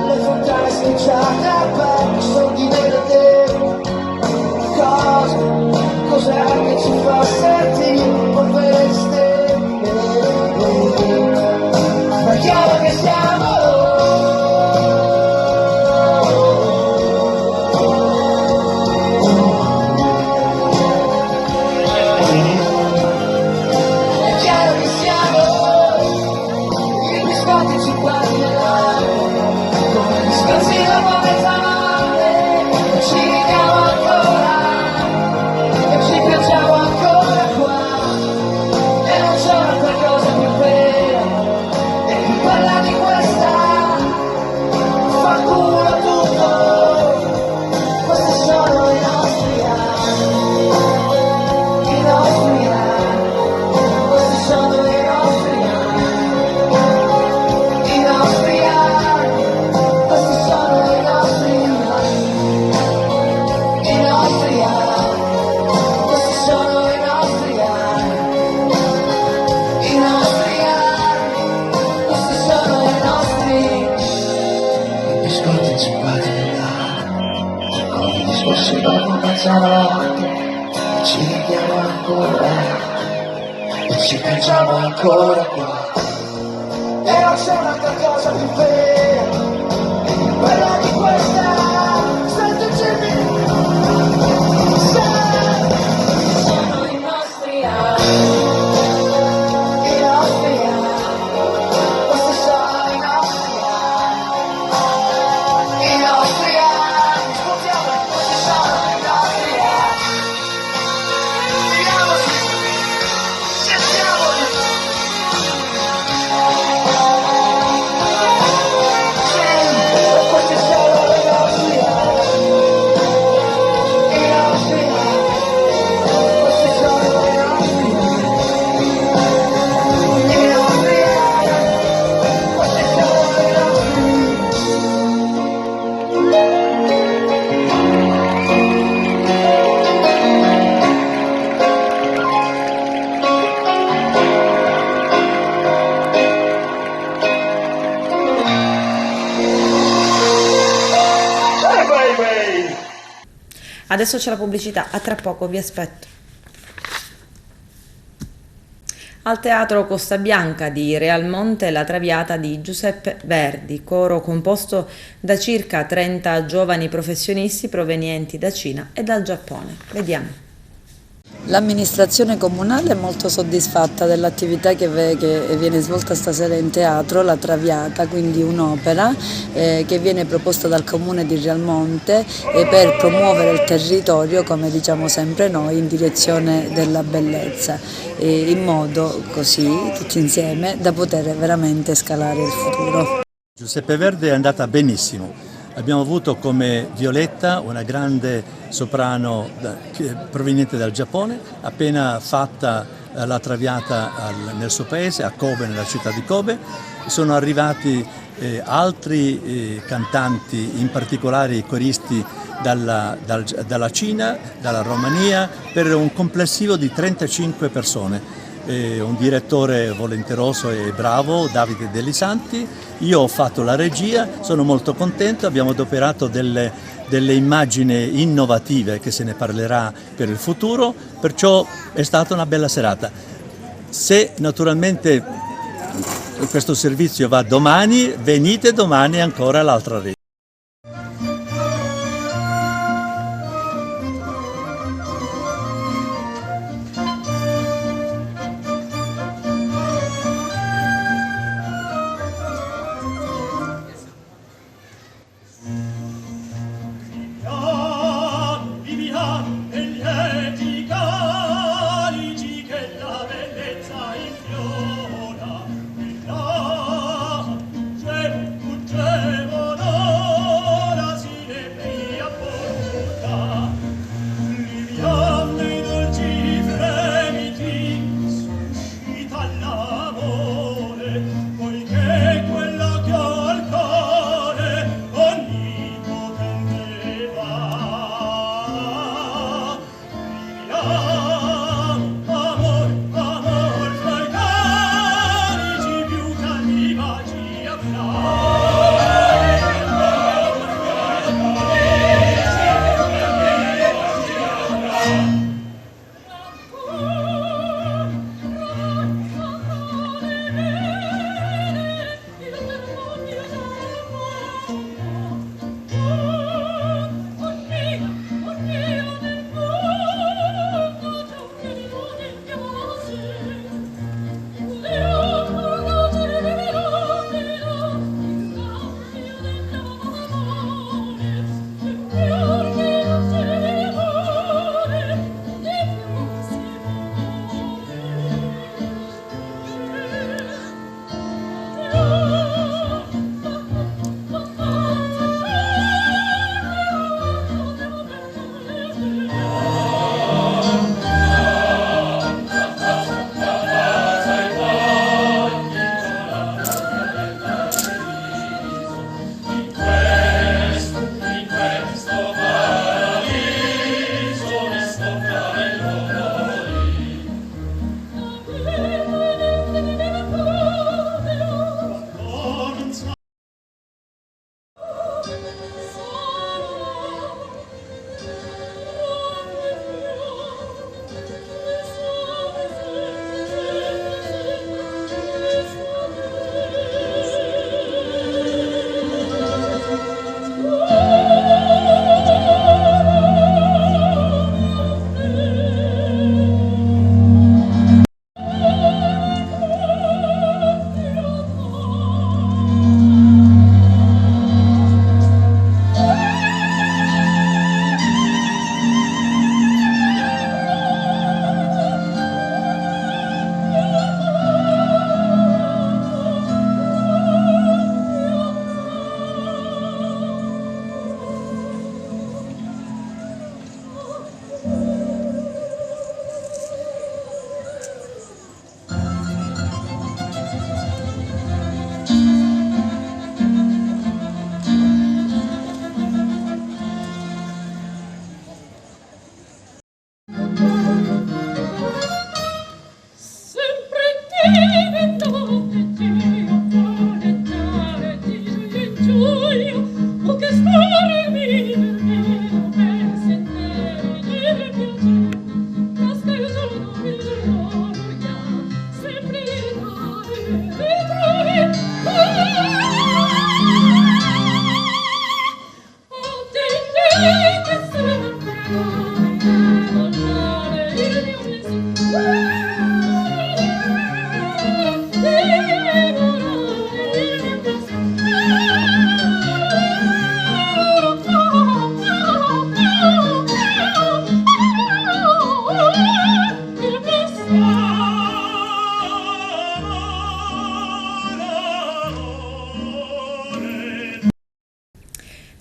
Le fontane schiacciate a pelle, soldi nella terra, qualcosa, cos'è che ci fa sentire un po' feste? Ma è chiaro che siamo ci vediamo ancora e ci pensiamo ancora qua e non c'è un'altra cosa più vera quella di questa sentirci sono i nostri anni, i nostri anni, questi sono i nostri anni, i nostri anni, ascoltiamo, questi sono i nostri anni, diciamoci, sentiamoli, sì, questi sono i nostri anni, i nostri anni, questi sono i nostri anni, i nostri anni, questi sono i nostri. Adesso c'è la pubblicità, a tra poco, vi aspetto. Al Teatro Costa Bianca di Realmonte La Traviata di Giuseppe Verdi, coro composto da circa 30 giovani professionisti provenienti da Cina e dal Giappone. Vediamo. L'amministrazione comunale è molto soddisfatta dell'attività che viene svolta stasera in teatro, La Traviata, quindi un'opera che viene proposta dal Comune di Realmonte per promuovere il territorio, come diciamo sempre noi, in direzione della bellezza, in modo così, tutti insieme, da poter veramente scalare il futuro. Giuseppe Verdi è andata benissimo. Abbiamo avuto come Violetta una grande soprano proveniente dal Giappone, appena fatta la Traviata nel suo paese, a Kobe, nella città di Kobe. Sono arrivati altri cantanti, in particolare i coristi dalla Cina, dalla Romania, per un complessivo di 35 persone. Un direttore volenteroso e bravo, Davide Deli Santi. Io ho fatto la regia, sono molto contento, abbiamo adoperato delle immagini innovative che se ne parlerà per il futuro, perciò è stata una bella serata. Se naturalmente questo servizio va domani, venite domani ancora all'altra regia. Fuggevano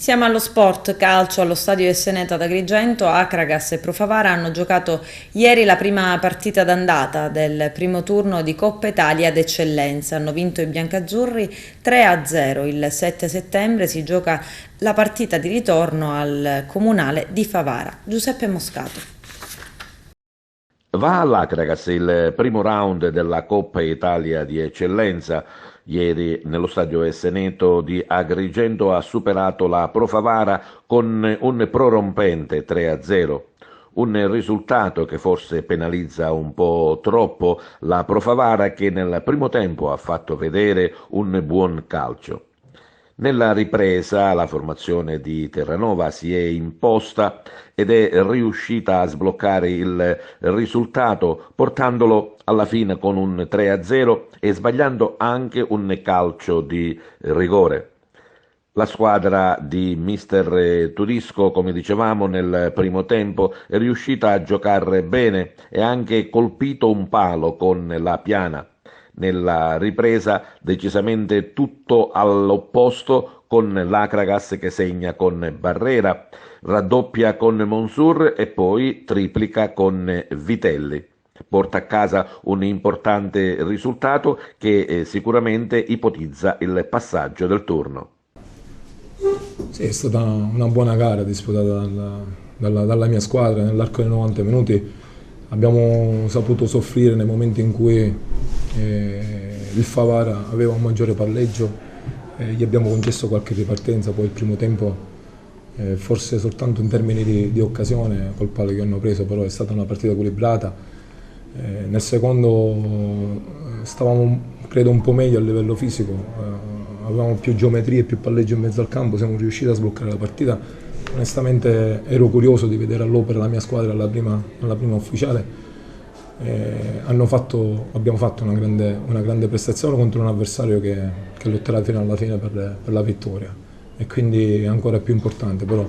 Siamo allo sport calcio allo stadio Esseneta ad Agrigento. Acragas e Pro Favara hanno giocato ieri la prima partita d'andata del primo turno di Coppa Italia d'Eccellenza. Hanno vinto i biancazzurri 3-0. Il 7 settembre si gioca la partita di ritorno al comunale di Favara. Giuseppe Moscato. Va all'Acragas il primo round della Coppa Italia di Eccellenza. Ieri nello stadio Esseneto di Agrigento ha superato la Pro Favara con un prorompente 3-0. Un risultato che forse penalizza un po' troppo la Pro Favara, che nel primo tempo ha fatto vedere un buon calcio. Nella ripresa la formazione di Terranova si è imposta ed è riuscita a sbloccare il risultato, portandolo alla fine con un 3-0 e sbagliando anche un calcio di rigore. La squadra di mister Turisco, come dicevamo nel primo tempo, è riuscita a giocare bene e ha anche colpito un palo con la piana. Nella ripresa decisamente tutto all'opposto, con l'Acragas che segna con Barrera, raddoppia con Monsur e poi triplica con Vitelli. Porta a casa un importante risultato che sicuramente ipotizza il passaggio del turno. Sì, è stata una buona gara disputata dalla mia squadra. Nell'arco dei 90 minuti abbiamo saputo soffrire nei momenti in cui il Favara aveva un maggiore palleggio, gli abbiamo concesso qualche ripartenza. Poi il primo tempo forse soltanto in termini di occasione col palo che hanno preso, però è stata una partita equilibrata. Nel secondo stavamo credo un po' meglio a livello fisico, avevamo più geometria e più palleggio in mezzo al campo, siamo riusciti a sbloccare la partita. Onestamente ero curioso di vedere all'opera la mia squadra alla prima ufficiale. Abbiamo fatto una grande prestazione contro un avversario che lotterà fino alla fine per la vittoria, e quindi è ancora più importante. Però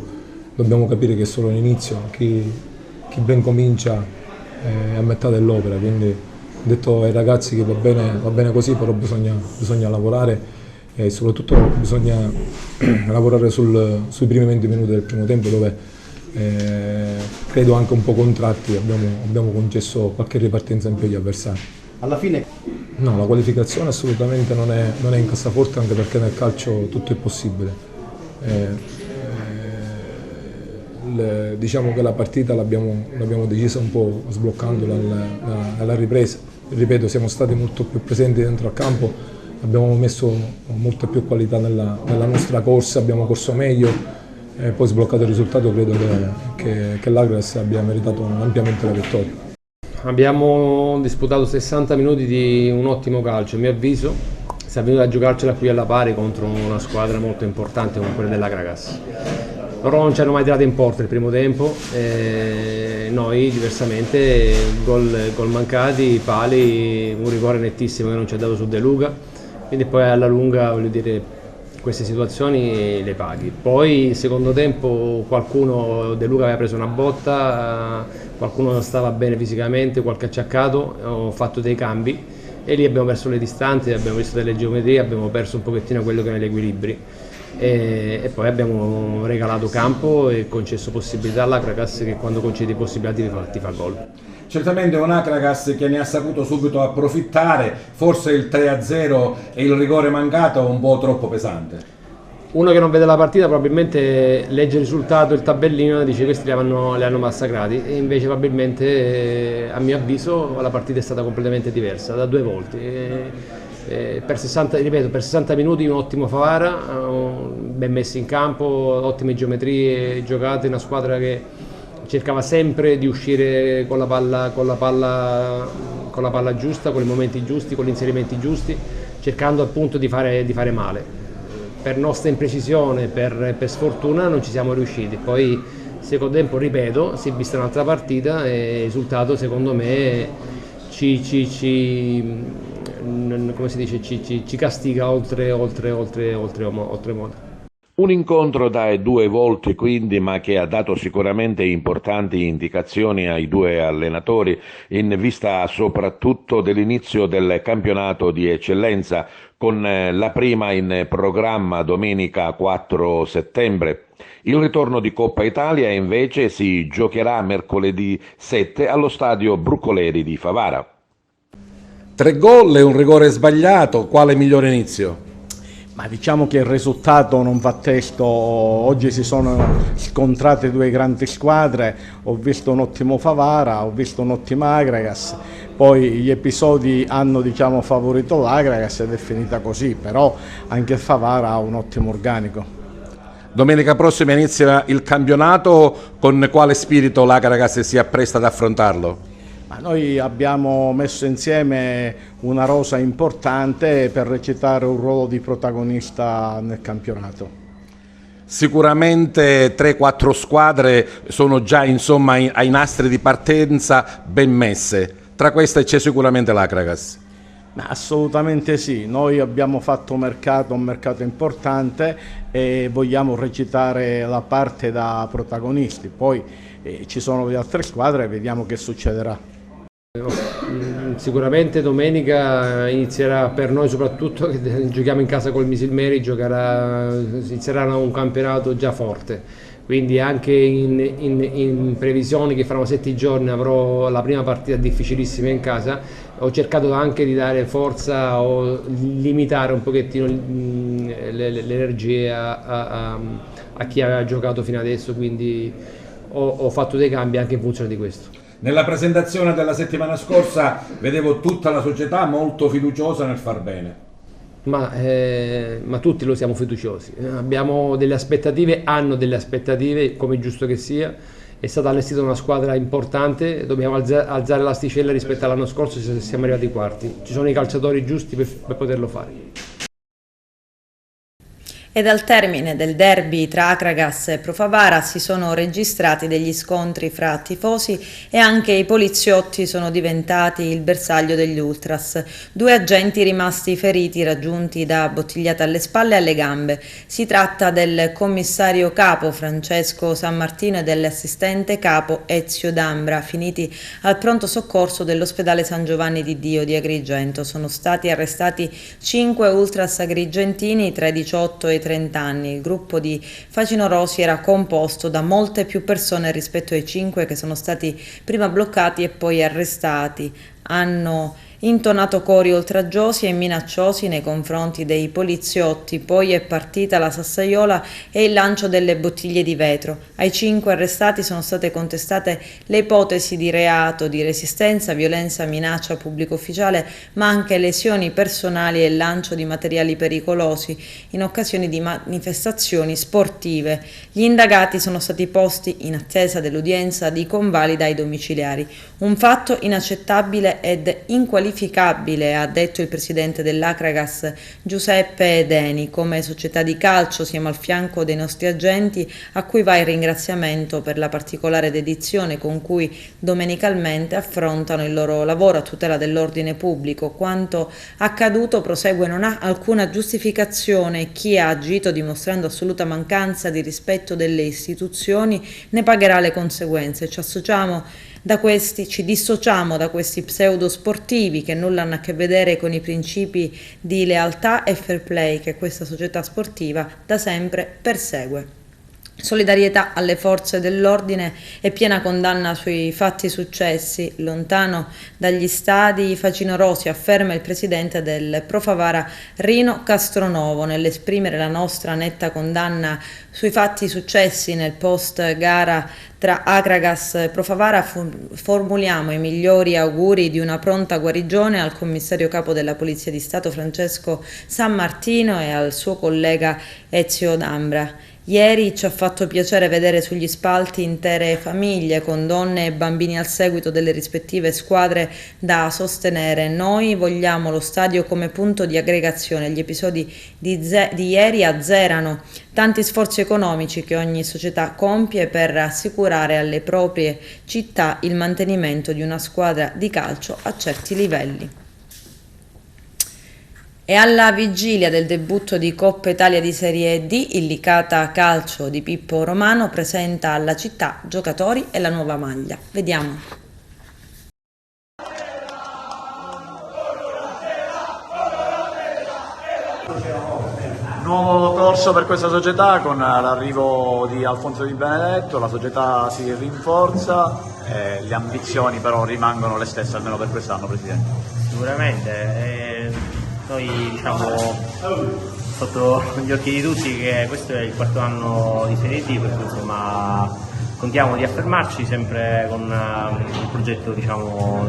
dobbiamo capire che è solo l'inizio, chi ben comincia è a metà dell'opera, quindi ho detto ai ragazzi che va bene così, però bisogna lavorare e soprattutto bisogna lavorare sui primi 20 minuti del primo tempo, dove credo anche un po' contratti abbiamo concesso qualche ripartenza in più agli avversari. Alla fine? No, la qualificazione assolutamente non è in cassaforte, anche perché nel calcio tutto è possibile. Diciamo che la partita l'abbiamo decisa un po' sbloccandola alla ripresa. Ripeto, siamo stati molto più presenti dentro al campo, abbiamo messo molta più qualità nella nostra corsa, abbiamo corso meglio. Poi sbloccato il risultato, credo che l'Acragas abbia meritato ampiamente la vittoria. Abbiamo disputato 60 minuti di un ottimo calcio, a mio avviso. Siamo venuti a giocarcela qui alla pari contro una squadra molto importante come quella dell'Acragas. Loro non ci hanno mai tirato in porta il primo tempo, noi diversamente gol mancati, pali, un rigore nettissimo che non ci ha dato su De Luca, quindi poi alla lunga, voglio dire, queste situazioni le paghi. Poi il secondo tempo qualcuno, De Luca aveva preso una botta, qualcuno non stava bene fisicamente, qualche acciaccato, ho fatto dei cambi e lì abbiamo perso le distanze, abbiamo visto delle geometrie, abbiamo perso un pochettino quello che erano gli equilibri e poi abbiamo regalato campo e concesso possibilità all'Acragas, che quando concedi possibilità ti fa gol. Certamente un Acragas che ne ha saputo subito approfittare, forse il 3-0 e il rigore mancato un po' troppo pesante. Uno che non vede la partita probabilmente legge il risultato, il tabellino, e dice questi li hanno massacrati, e invece probabilmente a mio avviso la partita è stata completamente diversa da due volte. Per 60 minuti un ottimo Favara, ben messi in campo, ottime geometrie giocate, una squadra che cercava sempre di uscire con la palla giusta, con i momenti giusti, con gli inserimenti giusti, cercando appunto di fare male. Per nostra imprecisione, per sfortuna non ci siamo riusciti. Poi secondo tempo, ripeto, si è vista un'altra partita e il risultato secondo me ci castiga oltre modo. Un incontro da 2 volte quindi, ma che ha dato sicuramente importanti indicazioni ai 2 allenatori in vista soprattutto dell'inizio del campionato di eccellenza, con la prima in programma domenica 4 settembre. Il ritorno di Coppa Italia invece si giocherà mercoledì 7 allo stadio Brucoleri di Favara. 3 gol e un rigore sbagliato, quale migliore inizio? Ma diciamo che il risultato non fa testo, oggi si sono scontrate 2 grandi squadre, ho visto un ottimo Favara, ho visto un'ottima Agragas, poi gli episodi hanno favorito l'Agragas ed è finita così, però anche il Favara ha un ottimo organico. Domenica prossima inizia il campionato, con quale spirito l'Agragas si appresta ad affrontarlo? Ma noi abbiamo messo insieme una rosa importante per recitare un ruolo di protagonista nel campionato. Sicuramente 3-4 squadre sono già ai nastri di partenza ben messe, tra queste c'è sicuramente l'Agragas. Assolutamente sì, noi abbiamo fatto un mercato importante e vogliamo recitare la parte da protagonisti, poi ci sono le altre squadre e vediamo che succederà. Sicuramente domenica inizierà per noi, soprattutto che giochiamo in casa col Misilmeri, inizierà un campionato già forte, quindi anche in previsioni che fra 7 giorni avrò la prima partita difficilissima in casa, ho cercato anche di dare forza o limitare un pochettino le energie a chi aveva giocato fino adesso, quindi ho fatto dei cambi anche in funzione di questo. Nella presentazione della settimana scorsa vedevo tutta la società molto fiduciosa nel far bene. Ma tutti lo siamo fiduciosi, abbiamo delle aspettative, hanno delle aspettative, come è giusto che sia, è stata allestita una squadra importante, dobbiamo alzare l'asticella rispetto all'anno scorso, siamo arrivati ai quarti, ci sono i calciatori giusti per poterlo fare. Ed al termine del derby tra Akragas e Pro Favara si sono registrati degli scontri fra tifosi e anche i poliziotti sono diventati il bersaglio degli ultras. 2 agenti rimasti feriti raggiunti da bottigliate alle spalle e alle gambe. Si tratta del commissario capo Francesco San Martino e dell'assistente capo Ezio D'Ambra, finiti al pronto soccorso dell'ospedale San Giovanni di Dio di Agrigento. Sono stati arrestati 5 ultras agrigentini tra i 18 e i 30 anni. Il gruppo di Facinorosi era composto da molte più persone rispetto ai 5 che sono stati prima bloccati e poi arrestati. Hanno intonato cori oltraggiosi e minacciosi nei confronti dei poliziotti, poi è partita la sassaiola e il lancio delle bottiglie di vetro. Ai 5 arrestati sono state contestate le ipotesi di reato di resistenza, violenza, minaccia pubblico ufficiale, ma anche lesioni personali e lancio di materiali pericolosi in occasione di manifestazioni sportive. Gli indagati sono stati posti in attesa dell'udienza di convalida ai domiciliari. Un fatto inaccettabile ed inqualificabile, ha detto il presidente dell'Akragas Giuseppe Deni. Come società di calcio siamo al fianco dei nostri agenti, a cui va il ringraziamento per la particolare dedizione con cui domenicalmente affrontano il loro lavoro a tutela dell'ordine pubblico. Quanto accaduto, prosegue, non ha alcuna giustificazione. Chi ha agito dimostrando assoluta mancanza di rispetto delle istituzioni ne pagherà le conseguenze. Ci dissociamo da questi pseudo sportivi che nulla hanno a che vedere con i principi di lealtà e fair play che questa società sportiva da sempre persegue. Solidarietà alle forze dell'ordine e piena condanna sui fatti successi. Lontano dagli stadi facinorosi, afferma il presidente del Pro Favara Rino Castronovo. Nell'esprimere la nostra netta condanna sui fatti successi nel post gara tra Akragas e Pro Favara, formuliamo i migliori auguri di una pronta guarigione al commissario capo della Polizia di Stato Francesco San Martino e al suo collega Ezio D'Ambra. Ieri ci ha fatto piacere vedere sugli spalti intere famiglie con donne e bambini al seguito delle rispettive squadre da sostenere. Noi vogliamo lo stadio come punto di aggregazione. Gli episodi di ieri azzerano tanti sforzi economici che ogni società compie per assicurare alle proprie città il mantenimento di una squadra di calcio a certi livelli. E alla vigilia del debutto di Coppa Italia di Serie D, il Licata Calcio di Pippo Romano presenta alla città giocatori e la nuova maglia. Vediamo. Nuovo corso per questa società con l'arrivo di Alfonso Di Benedetto, la società si rinforza, le ambizioni però rimangono le stesse almeno per quest'anno, Presidente. Sicuramente, noi diciamo sotto gli occhi di tutti che questo è il 4º anno di Serie D, questo insomma contiamo di affermarci sempre con un progetto diciamo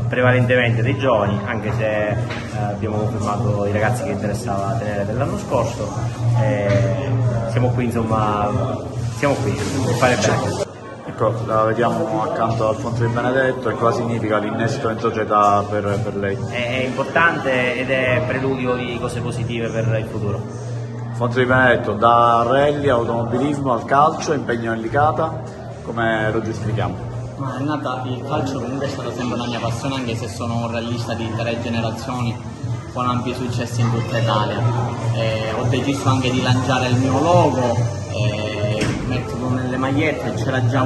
prevalentemente dei giovani, anche se abbiamo confermato i ragazzi che interessava tenere dell'anno scorso, siamo qui insomma, siamo qui per fare bene. Ecco, la vediamo accanto ad Alfonso Di Benedetto, e cosa significa l'innesto in società per lei? È importante ed è preludio di cose positive per il futuro. Alfonso Di Benedetto, da rally, automobilismo al calcio, impegno in Licata, come lo giustifichiamo? Ma è nata, il calcio comunque è stata sempre una mia passione, anche se sono un rallista di 3 generazioni con ampi successi in tutta Italia. Ho deciso anche di lanciare il mio logo, metterlo nelle magliette, c'era già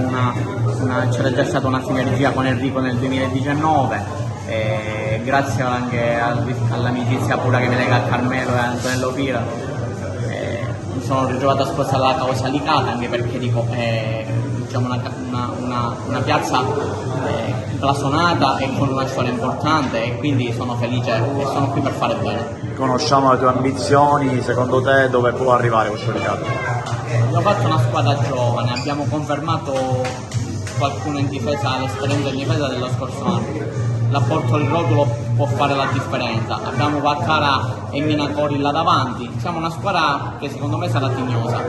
stata una sinergia con Enrico nel 2019, grazie anche all'amicizia pura che mi lega a Carmelo e a Antonello Pira. Mi sono ritrovato a sposare la causa Licata, anche perché dico diciamo una piazza blasonata e con una storia importante, e quindi sono felice e sono qui per fare bene. Conosciamo le tue ambizioni, secondo te dove può arrivare questo Licata? Abbiamo fatto una squadra giovane, abbiamo confermato qualcuno in difesa, l'esperienza in difesa dello scorso anno. L'apporto al rotulo può fare la differenza. Abbiamo Vaccara e Minacori là davanti, siamo una squadra che secondo me sarà tignosa.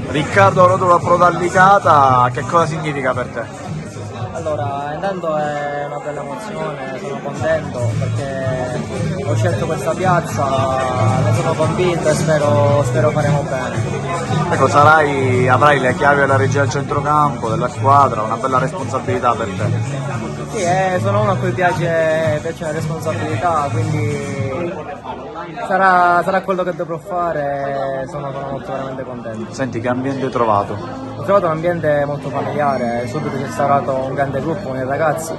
Riccardo Rotulo approda a Licata, che cosa significa per te? Allora, intanto è una bella emozione, sono contento perché ho scelto questa piazza, ne sono convinto e spero faremo bene. Ecco, avrai le chiavi della regia del centrocampo, della squadra, una bella responsabilità per te. Sì, sono uno a cui piace la responsabilità, quindi sarà quello che dovrò fare, sono molto veramente contento. Senti, che ambiente hai trovato? Ho trovato un ambiente molto familiare, subito si è instaurato un grande gruppo con i ragazzi,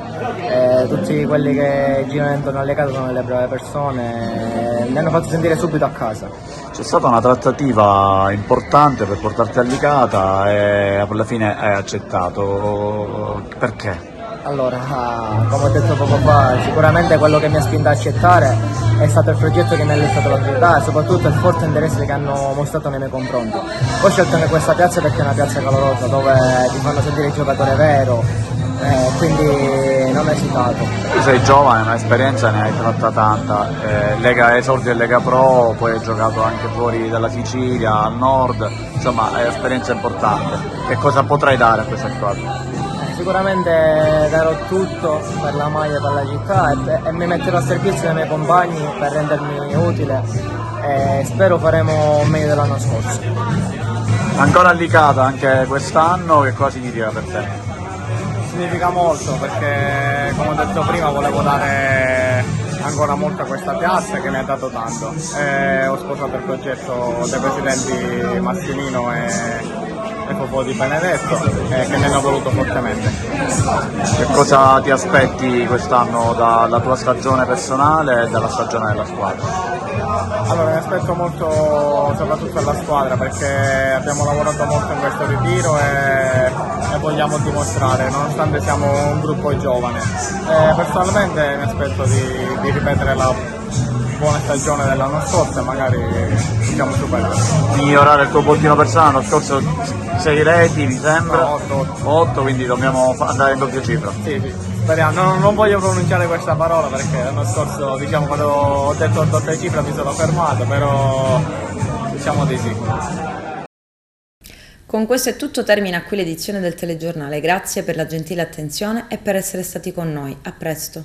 tutti quelli che girano intorno alle case sono delle brave persone, mi hanno fatto sentire subito a casa. C'è stata una trattativa importante per portarti a Licata e alla fine hai accettato, perché? Allora, come ho detto poco fa, sicuramente quello che mi ha spinto a accettare è stato il progetto che mi ha illustrato la società e soprattutto il forte interesse che hanno mostrato nei miei confronti. Ho scelto anche questa piazza perché è una piazza calorosa dove ti fanno sentire il giocatore vero, quindi non ho esitato. Tu sei giovane, un'esperienza ne hai tratta tanta, esordi e Lega Pro, poi hai giocato anche fuori dalla Sicilia, al nord, insomma è un'esperienza importante. Che cosa potrai dare a questa squadra? Sicuramente darò tutto per la maglia, per la città e mi metterò a servizio dei miei compagni per rendermi utile e spero faremo meglio dell'anno scorso. Ancora a Licata anche quest'anno, che cosa significa per te? Significa molto perché, come ho detto prima, volevo dare ancora molto a questa piazza che mi ha dato tanto. Ho sposato il progetto dei presidenti Massimino e Fofo Di Benedetto che mi hanno voluto fortemente. Che cosa ti aspetti quest'anno dalla tua stagione personale e dalla stagione della squadra? Allora, mi aspetto molto soprattutto alla squadra perché abbiamo lavorato molto in questo ritiro e vogliamo dimostrare, nonostante siamo un gruppo giovane. Personalmente mi aspetto di ripetere la buona stagione dell'anno scorso e magari possiamo superare. Migliorare il tuo bottino personale, l'anno scorso 6 reti mi sembra, no, 8, quindi dobbiamo andare in doppia cifra. Sì, speriamo, non voglio pronunciare questa parola perché l'anno scorso diciamo quando ho detto doppia cifra mi sono fermato, però diciamo di sì. Con questo è tutto, termina qui l'edizione del telegiornale, grazie per la gentile attenzione e per essere stati con noi, a presto.